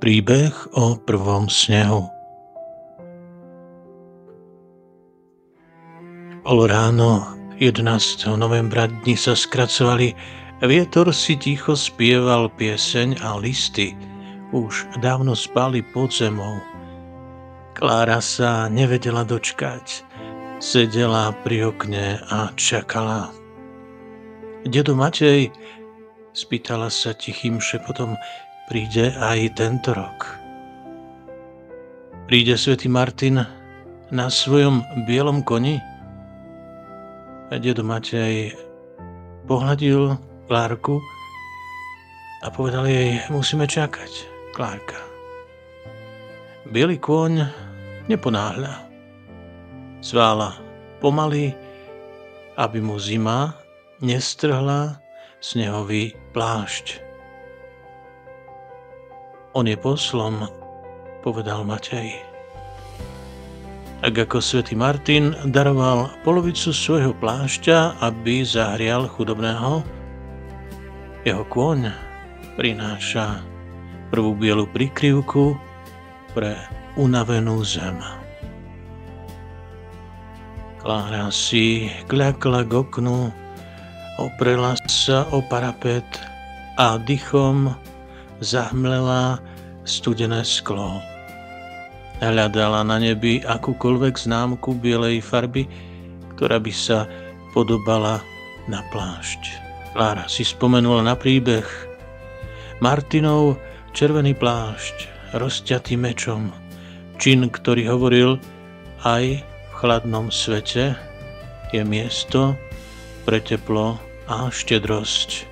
Príbeh o prvom snehu. Bolo ráno 11. novembra, dni sa skracovali, vietor si ticho spieval pieseň a listy už dávno spali pod zemou. Klára sa nevedela dočkať, sedela pri okne a čakala. Dedo Matej, spýtala sa tichým šepotom, príde aj tento rok. Príde svätý Martin na svojom bielom koni? A dedo Matej pohľadil Klárku a povedal jej, musíme čakať, Klárka. Bielý kôň neponáhľa. Zvála pomaly, aby mu zima nestrhla snehový plášť. On je poslom, povedal Matej. Tak ako svätý Martin daroval polovicu svojho plášťa, aby zahrial chudobného, jeho kôň prináša prvú bielu prikryvku pre unavenú zem. Klára si kľakla k oknu, oprela sa o parapet a dychom zahmlela studené sklo. Hľadala na nebi akúkoľvek známku bielej farby, ktorá by sa podobala na plášť. Klára si spomenula na príbeh. Martinov červený plášť, rozťatý mečom, čin, ktorý hovoril, aj v chladnom svete je miesto pre teplo a štedrosť.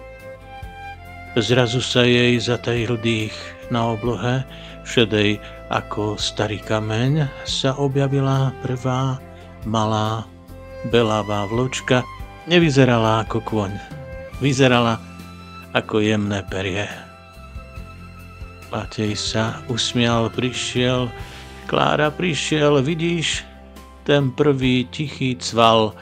Zrazu sa jej zatajil dých. Na oblohe, šedej ako starý kameň, sa objavila prvá malá belavá vločka. Nevyzerala ako kôň, vyzerala ako jemné perie. Matej sa usmial, prišiel. Klára, prišiel, vidíš, ten prvý tichý cval.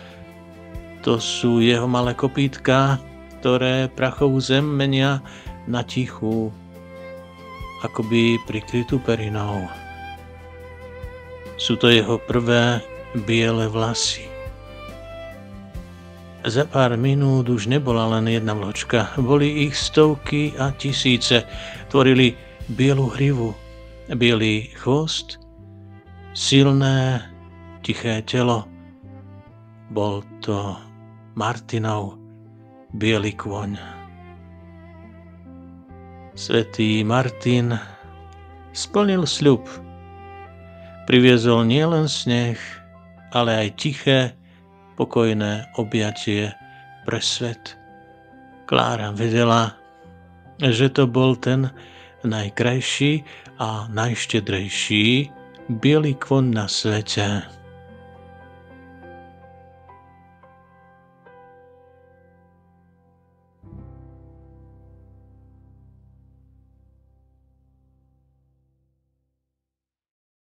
To sú jeho malé kopýtka, ktoré prachovú zem menia na tichú, akoby prikrytú perinou. Sú to jeho prvé biele vlasy. Za pár minút už nebola len jedna vločka, boli ich stovky a tisíce, tvorili bielu hrivu, biely chvost, silné, tiché telo. Bol to Martinov biely kôň. Svätý Martin splnil sľub. Priviezol nielen sneh, ale aj tiché, pokojné objatie pre svet. Klára vedela, že to bol ten najkrajší a najštedrejší biely kôň na svete.